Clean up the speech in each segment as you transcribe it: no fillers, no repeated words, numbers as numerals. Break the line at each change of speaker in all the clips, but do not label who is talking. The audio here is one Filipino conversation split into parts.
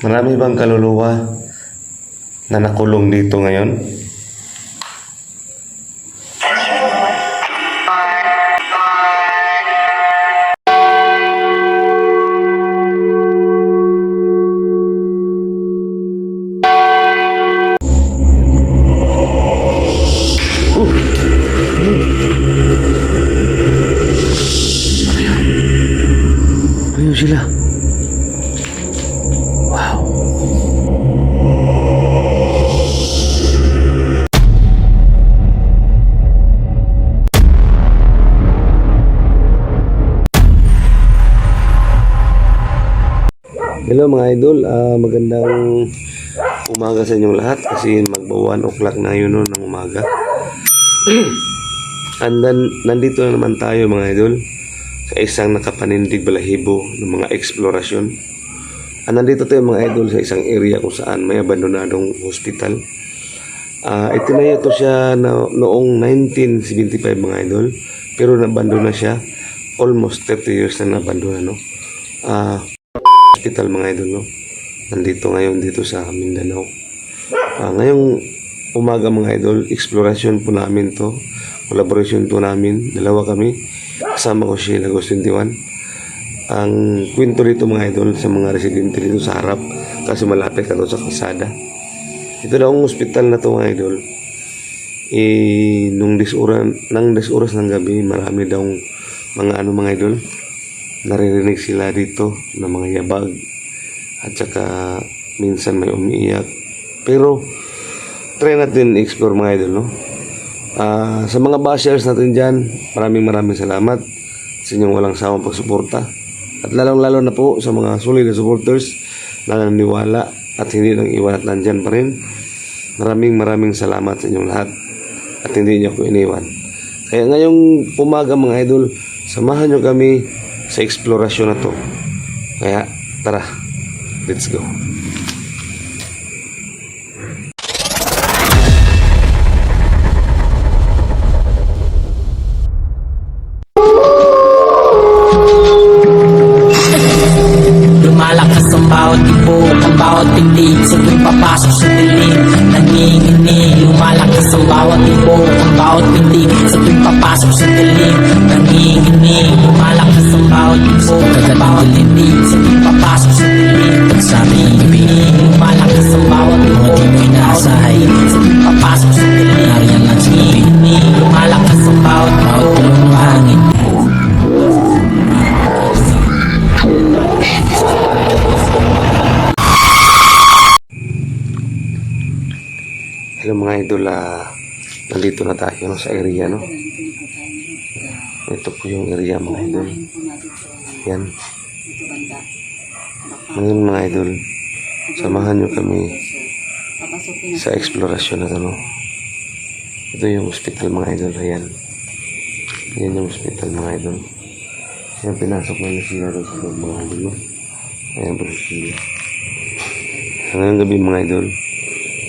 Marami bang kaluluwa na nakulong dito ngayon? Ayun sila. Wow. Hello mga idol, magandang umaga sa inyong lahat kasi magba 1 o'clock na yun ng umaga. And then, nandito na naman tayo mga idol sa isang nakapanindig balahibo ng mga eksplorasyon. Nandito tayo mga idol sa isang area kung saan may abandonadong hospital. Itinayo to siya noong 1975 mga idol, pero nabandona siya. Almost 30 years na nabandona, no? Hospital mga idol, no? Nandito ngayon dito sa Mindanao. Ngayong umaga mga idol, eksplorasyon po namin to. Collaboration po namin, dalawa kami. Kasama ko si Lagos 21. Ang kwento dito mga idol sa mga residente dito sa harap kasi malapit ka doon sa kalsada. Ito daw ang hospital na to mga idol. Nung 10 oras ng gabi, marami daw mga mga idol. Naririnig sila dito ng mga yabag at saka minsan may umiiyak. Pero try natin explore mga idol, no? Sa mga bashers natin dyan, maraming salamat sa inyong walang sawang pagsuporta. At lalong-lalo na po sa mga solid na supporters na naniwala at hindi nang iwan at nandyan pa rin. Maraming salamat sa inyong lahat at hindi niyo ako iniwan. Kaya ngayong umaga mga idol, samahan nyo kami sa eksplorasyon na to. Kaya tara, let's go.
Lumalakas ang bawat ibo, ang bawat pindig sa tuwing papasok sa dilim. Nanginginig, lumalakas ang bawat ibo, ang bawat pindig sa tuwing papasok sa dilim. Nanginginig, lumalakas ang bawat ibo, ang bawat pindig sa tuwing papasok sa dilim. Pagsabi ng gabi, lumalakas ang bawat ibo, ang pinaasahay sa tuwing papasok sa dilim. Nariyan lang sa gabi, lumalakas ang bawat ibo, ang hangin.
Hello mga idol, nandito na tayo no, sa area, no? Ito po yung area mga idol. Yan. Ngayon mga idol, samahan nyo kami sa eksplorasyon na ito, no? Ito yung hospital mga idol. Ayan. Yan yung hospital mga idol. Yan, pinasok na yung sila doon sa mga idol, no? Ayan po sila. Ngayong gabi mga idol,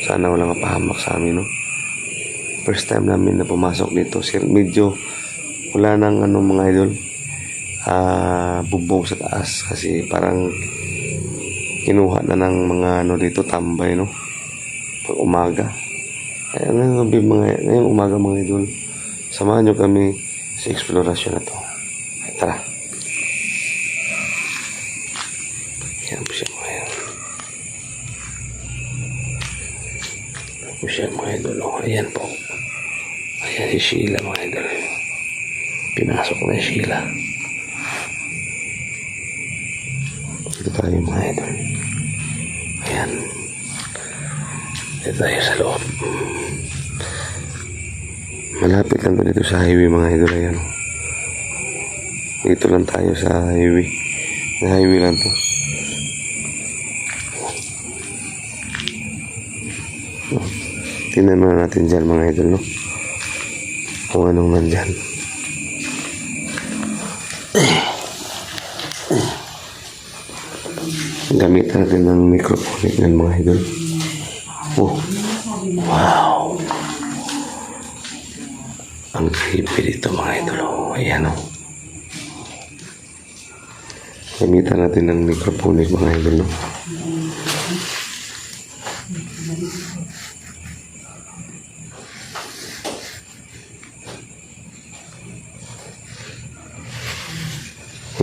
sana walang mapahamak sa amin, no? First time namin na pumasok dito. Medyo wala nang mga idol, bubong sa taas kasi parang kinuha na ng mga dito tambay, no? Pag umaga. Kaya ngayong umaga mga idol, samahan nyo kami sa eksplorasyon na to. Ay, tara. Yan po siya mga idol. Po siya mga idol. Ayan po. Ayan si Sheila mga idol. Pinasok na si Sheila. Dito tayo mga idol. Ayan. Dito tayo sa loob. Malapit lang dito sa highway mga idol. Ayan. Dito lang tayo sa highway. Sa highway lang to. Tingnan na natin dyan mga idol, no? Kung anong nandyan. Gamitan natin ng microphone ng mga idol. Oh, wow! Ang creepy dito mga idol. Oh, ayan, oh. Gamitan natin ng microphone mga idol, no? Yan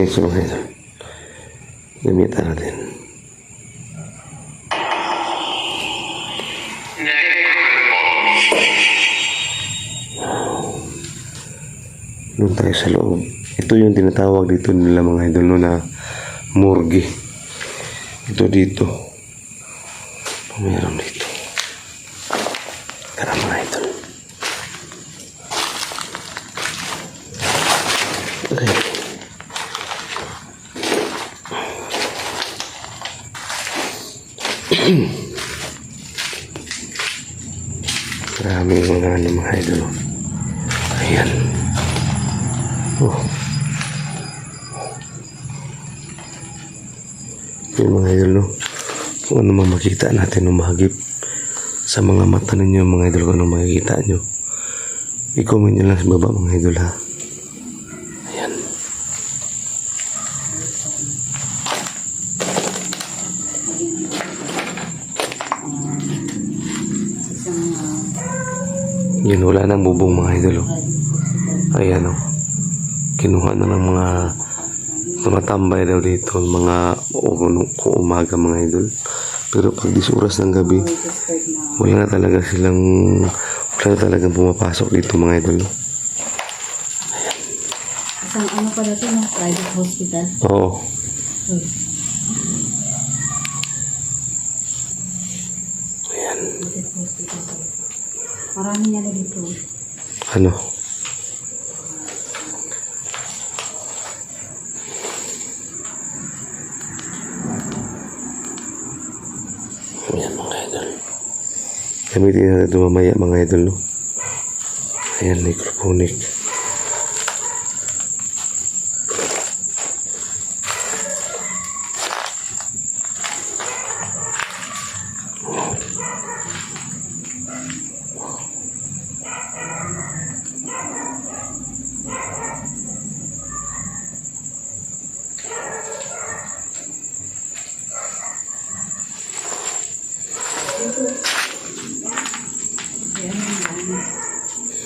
sa mga idol. Gamitan natin. Doon tayo sa loob. Ito yung tinatawag dito nila mga idol no, na morgue. Ito dito. Meron dito. Tara mga idol. Okay. Marami yung mga idol. Ayan. Oh. Yung mga idol, no? Kung ano mang makita natin umahagip sa mga mata ninyo, mga idol, kung ano makikita nyo, i-comment nyo lang sa baba, mga idol, ha? Ayan. Yun, wala nang bubong, mga idol, oh. Ayan, oh. Kinuha na ng mga tumatambay daw dito, mga umaga, mga idol. Pero pag 10 oras ng gabi, wala na talaga talagang pumapasok dito, mga idol.
Isang ano pala ito, no? Private hospital.
Oo.
Uy,
Ayan.
private hospital. Marami na dito.
Ano? Ayan, mga idol. Gamitin natin ito mamaya, mga idol, no? Ayan, microphonic.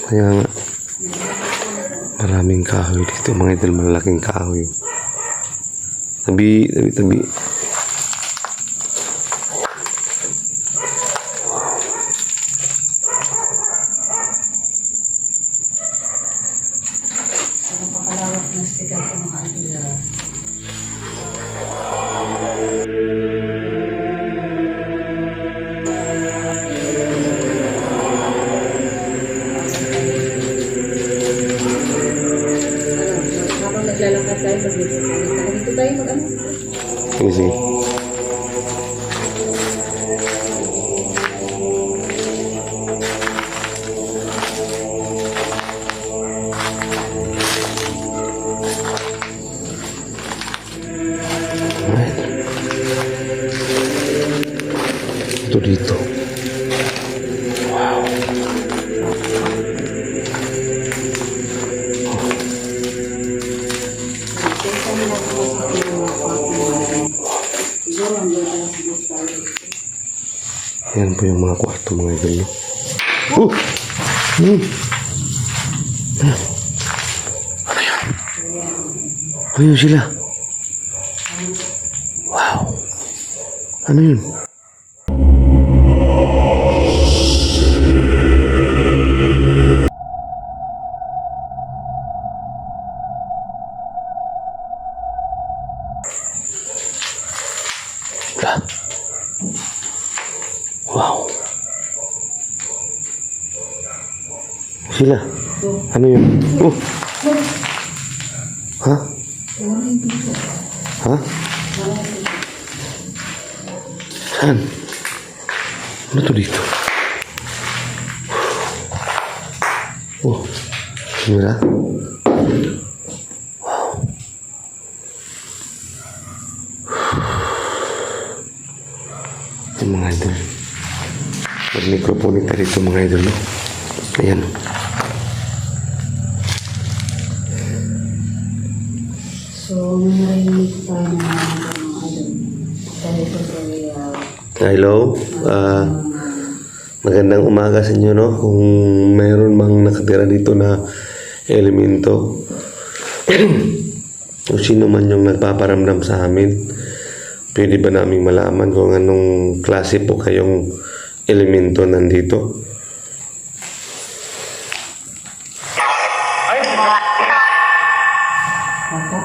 Kaya nga, maraming kahoy dito, mga idol, malaking kahoy. Tabi.
Napakalawak na hospital ko mga idol. Habang naglalakad tayo, dito tayo mag-ano.
Sige, sige. Ito dito. Wow. Yan po yung mga kwarto, mga idol, no? Oh! Ano yan? Ano yun sila? Wow. Ano yun? Ah. Wow. Sila? Ano yun? Oh! Ha? Ha? Saan? Ano to dito? Oh. Sila? Wow. Yung mga idol. Mag-microphone tayo dito, mga idol, no? Ayan.
So, narinig tayo ng mga idol. Dahil ito ay
Hello?
mga
Magandang umaga sa inyo, no? Kung mayroon mang nakatira dito na elemento, kung sino man yung nagpaparamdam sa amin, pwede ba naming malaman kung anong klase po kayong elemento nandito?
Opo.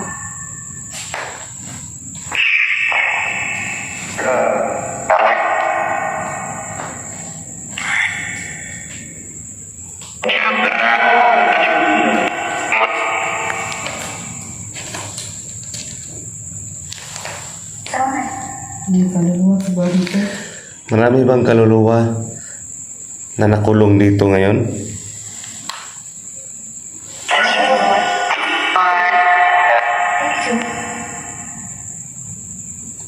May kaluluwa sa ba dito?
Marami bang kaluluwa na nakulong dito ngayon?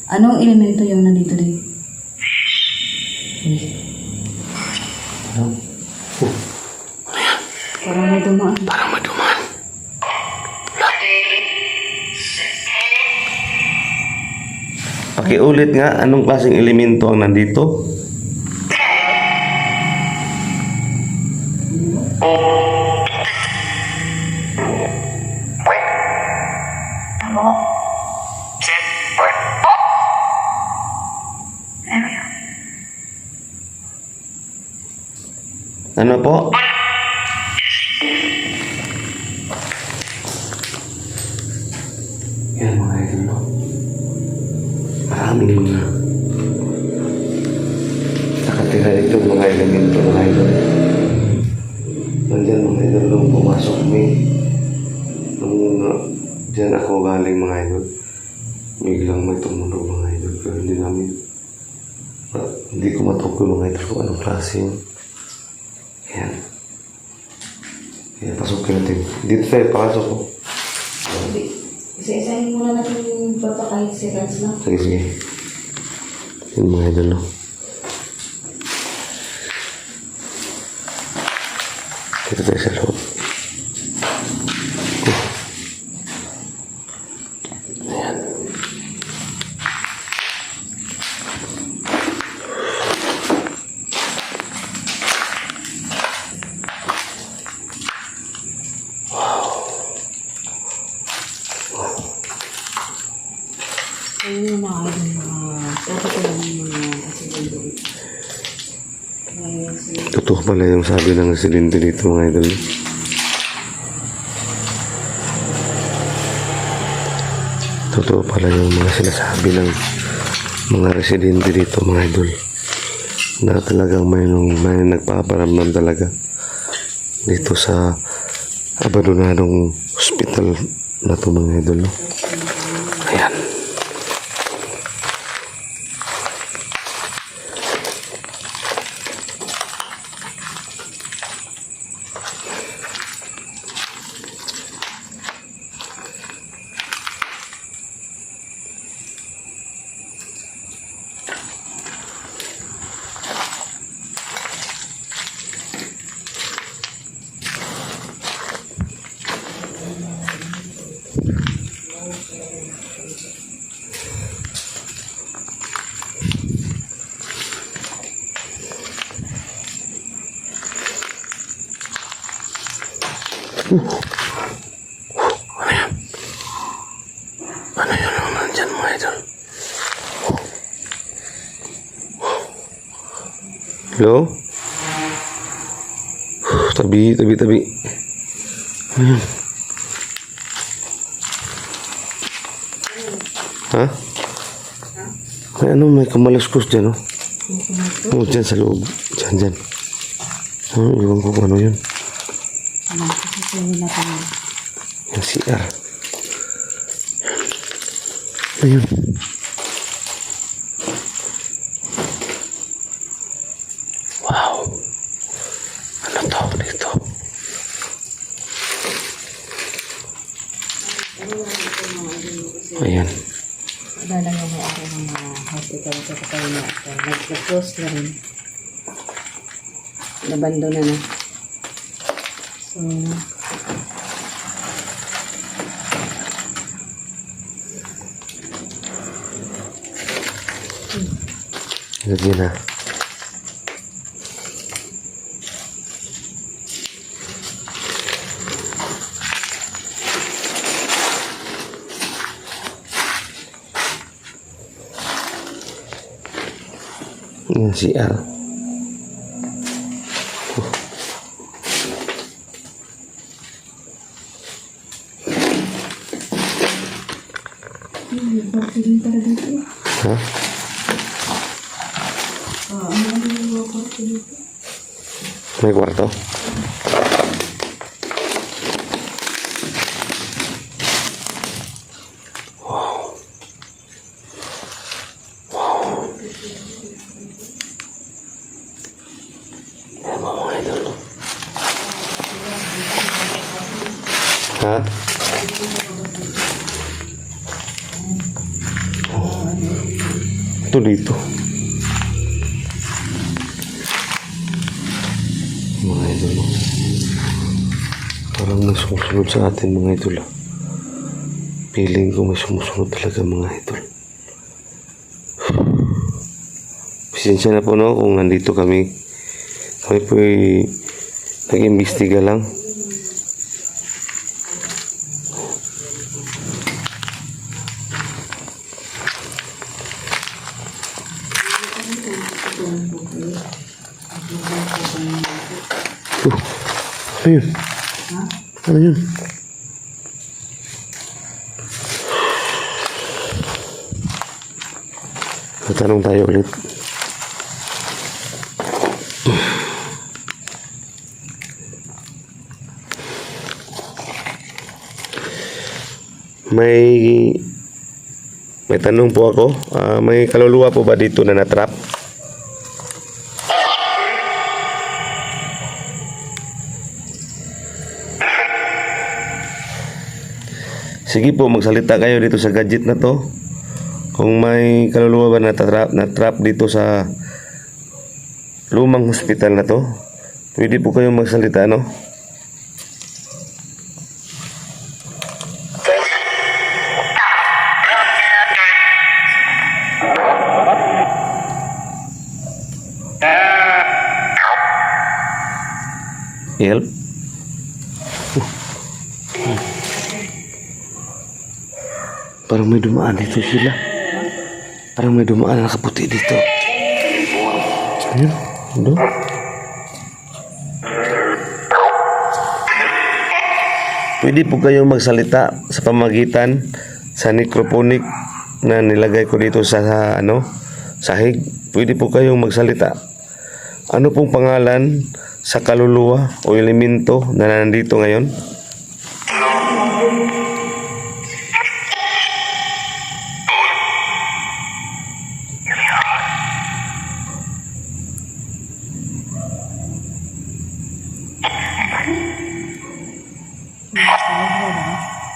Anong elemento yung nandito din? Parang may dumaan.
Parang maduman. Pakiulit nga, anong klaseng elemento ang nandito? Ano po? Yan mga idol, no? Maraming mga nakatira dito mga elemento mga idol. Nandyan mga idol nung pumasok kami. Nung dyan ako galing mga idol. Biglang may tumunog mga idol. Pero hindi namin hindi ko matukoy mga idol kung anong klase yun. Yan. Kaya pasukin natin. Dito tayo, pakasok ko.
Isa-isahin muna natin yung photo kahit seconds lang.
Sige, sige. Yan mga idol, no? Dito tayo sa loob. Ayan.
Ayun yung mga dapat ko lang yung mga accident.
Totoo pala yung sabi ng residente dito mga idol. Totoo pala yung mga sinasabi ng mga residente dito mga idol. Na talagang may nagpaparamdam talaga dito sa abandonadong hospital na to mga idol. No? Ayan. Ano yan? Ano yun ang nandyan mga idol? Hello? Tabi. Ano yun? Ha? May kamaluskos dyan, oh. Oh, dyan sa loob. Dyan. Iwan ko kung ano yun.
Ano, sisihin natin.
Yung CR. Ayun. Wow. Ano to dito? Ayan.
Wala lang yung may-ari ng mga hospital sa katayin na nag-close na rin. Nabando na. So,
Lagyan na. Yan CR. Ha? May kwarto? Ha? Ito dito. Mga idol. Parang may sumusunod sa atin mga idol. Feeling ko may sumusunod talaga mga idol. Pasensya na po no kung nandito kami. Kami po ay nag-imbestiga lang. Ano yun? Ano yun? Tatanong tayo ulit. May tanong po ako. May kaluluwa po ba dito na natrap? Sige po, magsalita kayo dito sa gadget na to. Kung may kaluluwa ba na-trap dito sa lumang hospital na to, pwede po kayong magsalita, no? Help? Parang may dumaan dito sila. Parang may dumaan na nakaputi dito. Ayun. Doon. Pwede po kayong magsalita sa pamagitan sa necrophonic na nilagay ko dito sa sahig. Pwede po kayong magsalita. Ano pong pangalan sa kaluluwa o elemento na nandito ngayon?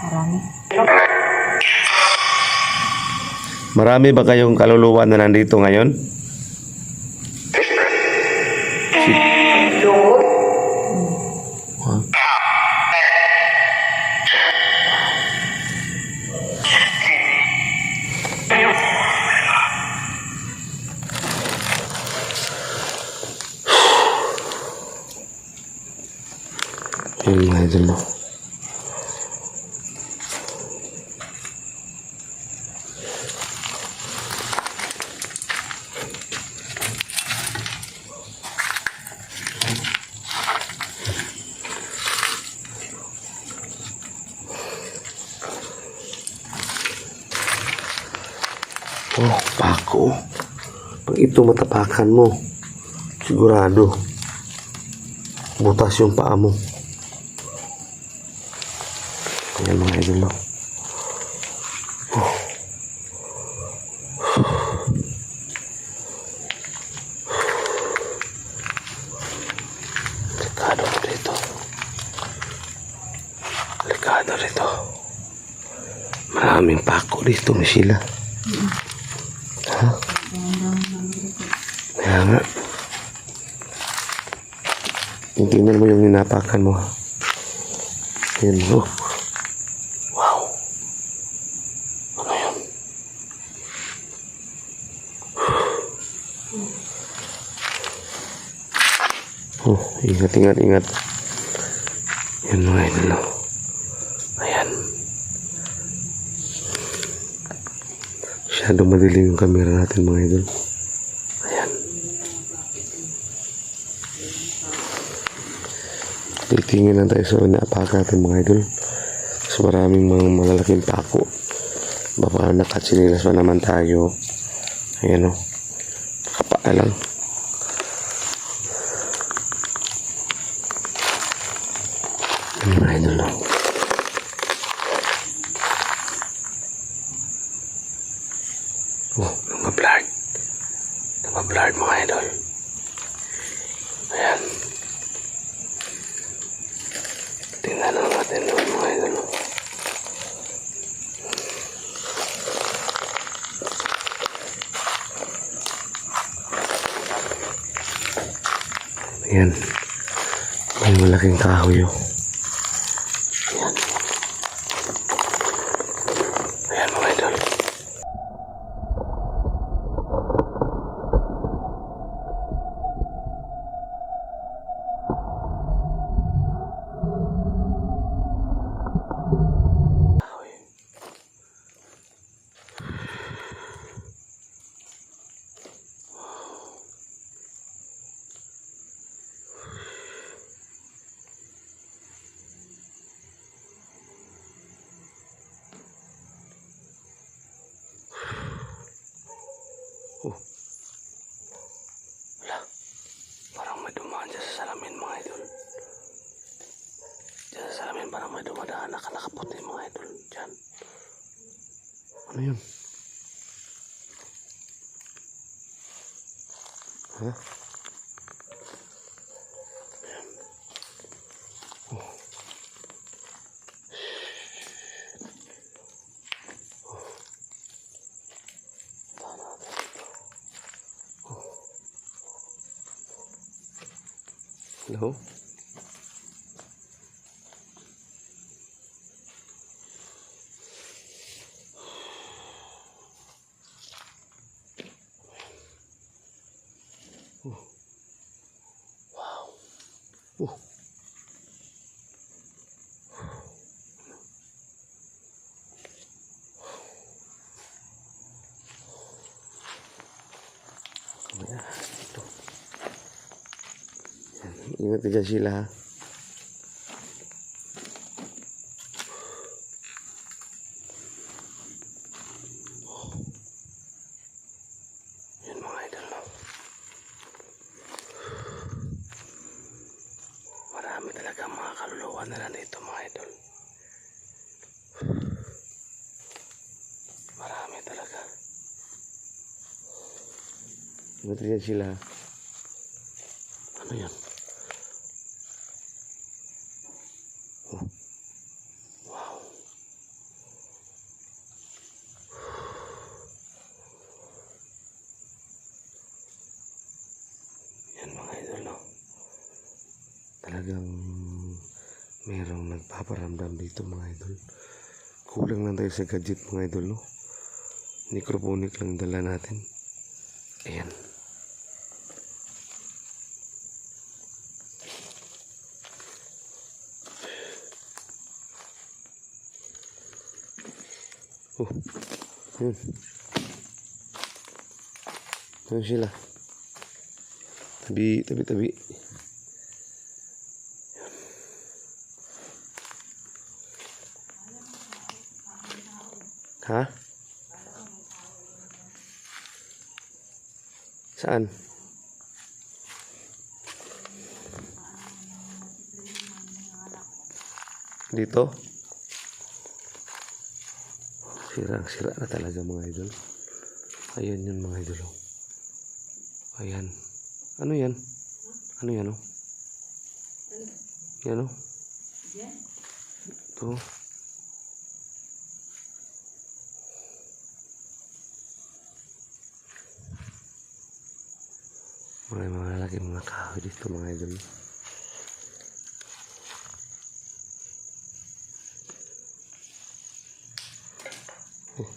Marami.
Marami ba kayong kaluluwa na nandito ngayon? Yung mga idol mo. Oh, pako. Pag ito matapakan mo, sigurado, butas yung paa mo. Ayan mga idol mo. Oh. Delikado rito. Delikado rito. Maraming pako dito, Michelle. Ha? Kaya nga. Tingnan mo yung ninapakan mo. Yan mo. Wow. Ano yun? Oh, ingat, ingat, ingat. Yan mga idol. Ayan. Masyadong madilim yung camera natin mga idol. Ayan. Titingin lang tayo sa naapakan natin mga idol. Kasi maraming mga malalaking pako. Baka nakatsinilas pa naman tayo. Ayan o. Nakapaa lang. Ayan mga idol o. Oh, namablard. Namablard mga idol. Ayan. Tingnan na natin doon mga idol. Ayan. May malaking kahoy oh. Ayan. Ayan mga idol. Kahoy. Oh. Wala. Parang may dumaan dyan sa salamin mga idol. Dyan sa salamin parang may dumadaan nakakaputi mga idol. Dyan. Ano yun? Ha? Ayan. Oh. Hello? Oh. Wow. Oh. Kamaya, ito. Yan. Ingat ka dyan sila ha. Yan mga idol no. Marami talaga mga kaluluwa na nandito mga idol. Marami talaga. Ingat ka dyan sila. Ano yan? Oh. Wow. Yan mga idol no. Talagang merong nagpaparamdam dito mga idol. Kulang lang tayo sa gadget mga idol no. Microphonic lang dala natin. Ayan. Oh. Ayan. Ayan sila. Tabi, tabi, tabi. Ha? Saan? Dito? Sira na talaga mga idol. Ayan yun mga idol. Ayan. Ano yan? Ano yan oh? Yan oh? Ito. May mga lagi mga kahoy dito mga idol. Oh.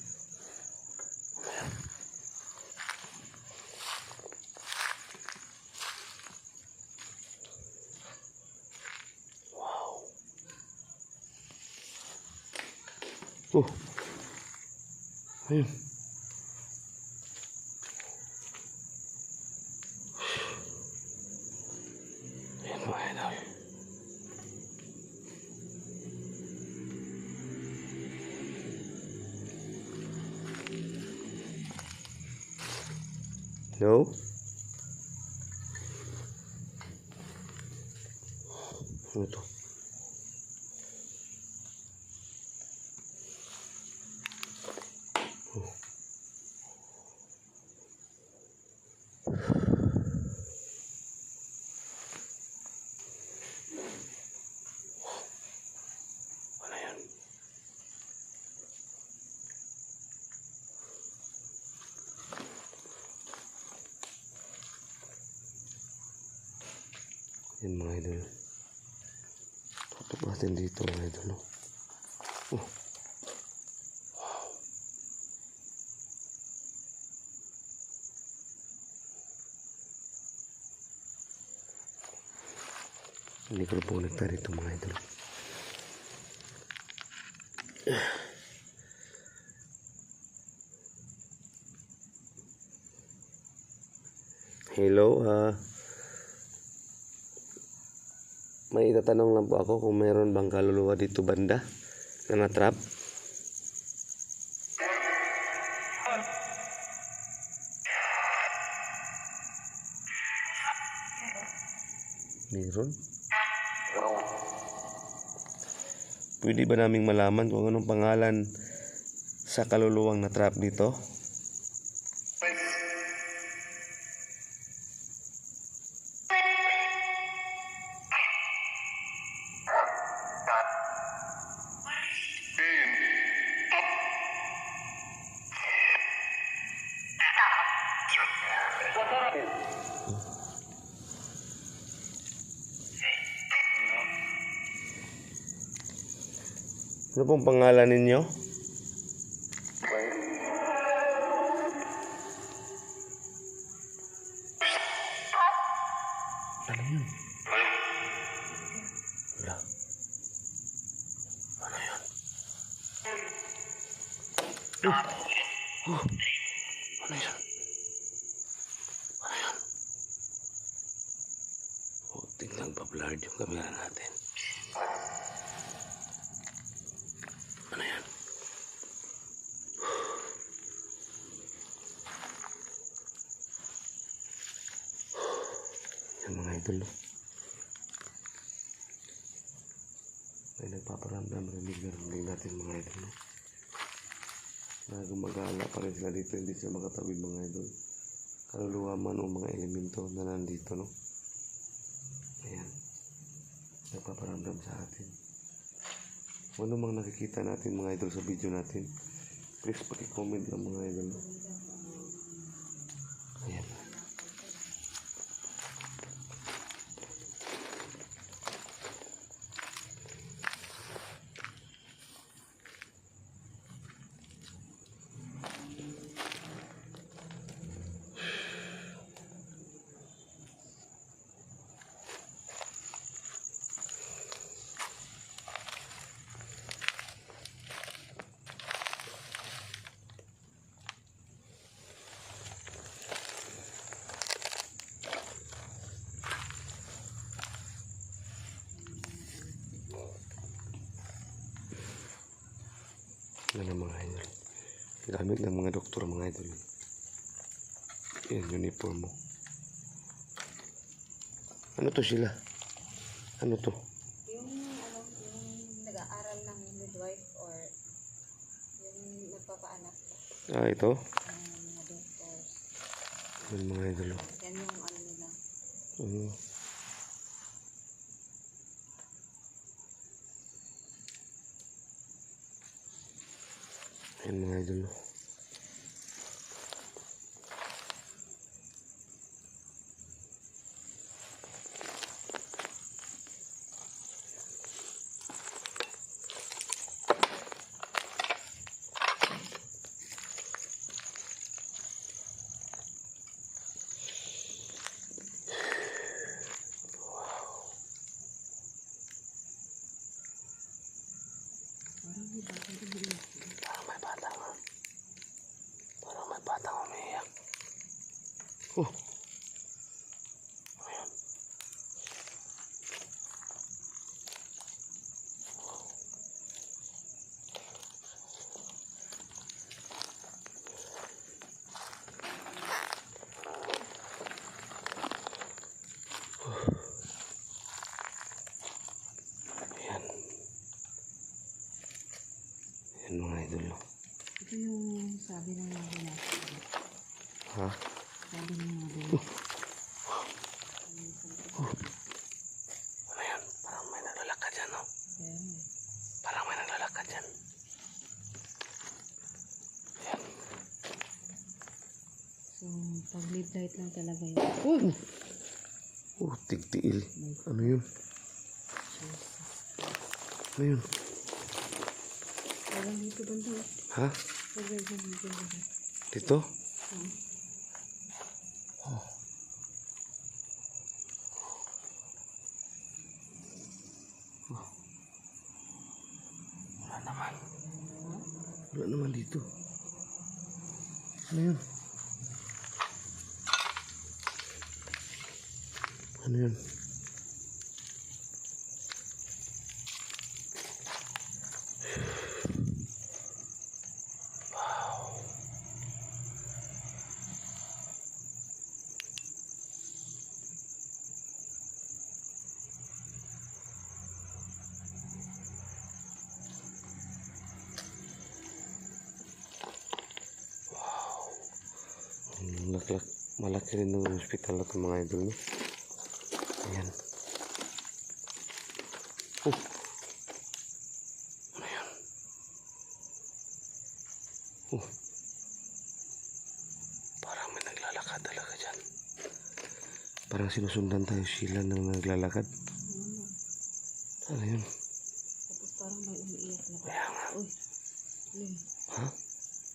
Wow. Oh. Ayun. Ayan mga idol. No? Ano to? Ano yan? Yan mga idol. Tutok natin dito mga idol. No? Oh. Hindi ko na po nagtari ito mga idol. Hello, may itatanong lang po ako kung mayroon bang kaluluwa dito banda na na-trap. Meron? Pwede ba naming malaman kung anong pangalan sa kaluluwang na-trap dito? Ano pong pangalan ninyo? Ano yun? Wala. Ano yun? Ano yun? Ano yun? Oh, tingnan pa blurred yung camera natin. Ano yan? Yan mga idol. May nagpaparamdam, rinig natin mga idol. Na gumagala pa rin sila dito, hindi sila makatawid mga idol. Kaluluwa man o mga elemento na nandito, no? Ayan. Nagpaparamdam sa atin. Kung ano mang nakikita natin mga idol sa video natin, please paki-comment lang mga idol. Ayan. Yan ang mga idol. Gamit ng mga doktor mga idol. Yan, uniform mo. Ano to sila? Ano to?
Yung nag-aaral ng midwife or yung nagpapaanak
Ito?
ng mga doctors.
Yan mga idol.
Yan yung ano nila.
Yan mga idol. Parang may batang. Parang may batang umiiyak. Ayan.
Ito yung sabi ng mga natin.
Ha?
Sabi ng mga natin.
Ano yan? Parang may naglalakad dyan, no?
Ayan.
Parang may naglalakad dyan. Ayan.
So, pag midnight lang talaga yun.
Tigtiil. Ano yun? Ano yun?
Parang dito banda.
Ha?
Dito.
Dito? Wala naman. Wala naman dito. Ano yun? Ano yun? Malaki rin ng hospital na ito mga idol, no? Ayan. Ano yan? Parang may naglalakad talaga dyan. Parang sinusundan tayo sila ng naglalakad. Ano yun?
Tapos parang may umiiyak na.
Kaya nga.
Uy. Lim.
Ha?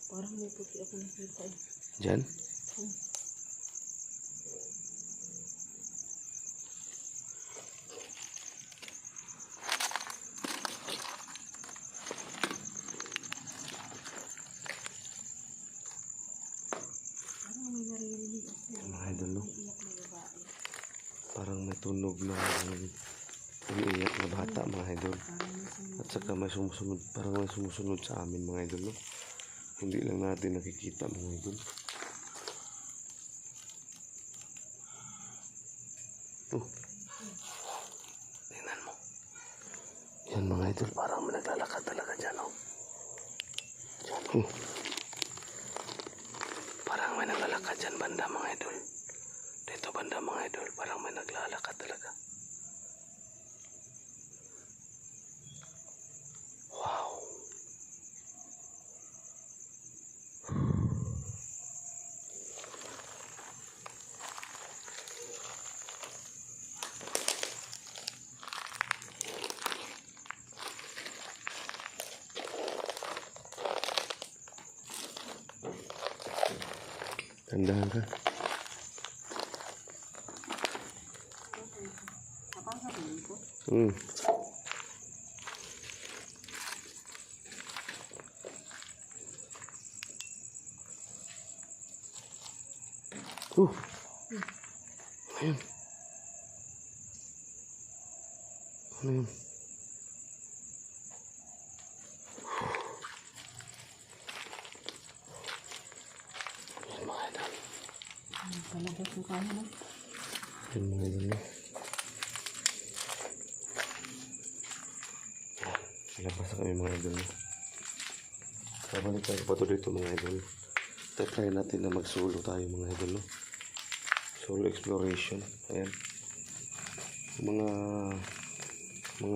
Parang may puti ako nakita eh.
Dyan?
Parang may naririnig ako.
Mga idol, no?
Umiiyak na babae.
Parang may tunog na umiiyak na bata, mga idol.
Parang nasa
At saka may sumusunod, parang may sumusunod sa amin, mga idol, no? Hindi lang natin nakikita, mga idol. Tingnan mo. Yan, mga idol, parang may naglalakad talaga dyan, oh. Dyan, oh. Parang may naglalakad dyan, banda, mga idol. Dito, banda, mga idol, parang may naglalakad talaga. Wow. Tandaan ka.
Kapag sabihin ko,
Hmm. Ano yun? Ano yun? Yan, mga idol.
palabas yung kaya na.
Yan, mga idol, no? Labas na kami, mga idol, no? Babalik tayo pa to dito, mga idol. Try natin na mag-solo tayo, mga idol, no? Solo exploration. Ayan. Mga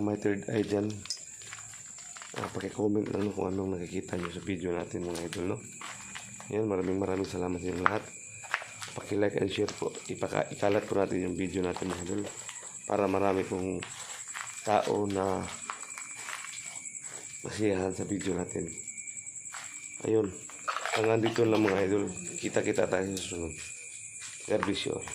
may third eye dyan, paki-comment lang, no, kung anong nakikita nyo sa video natin, mga idol, no? Ayan, maraming salamat sa inyo lahat. Paki-like and share po. Ikalat po natin yung video natin, mga idol, para marami pong tao na masiyahan sa video natin. Ayun. Hanggang dito lang, mga idol. Kita-kita tayo sa sunod. God bless you all.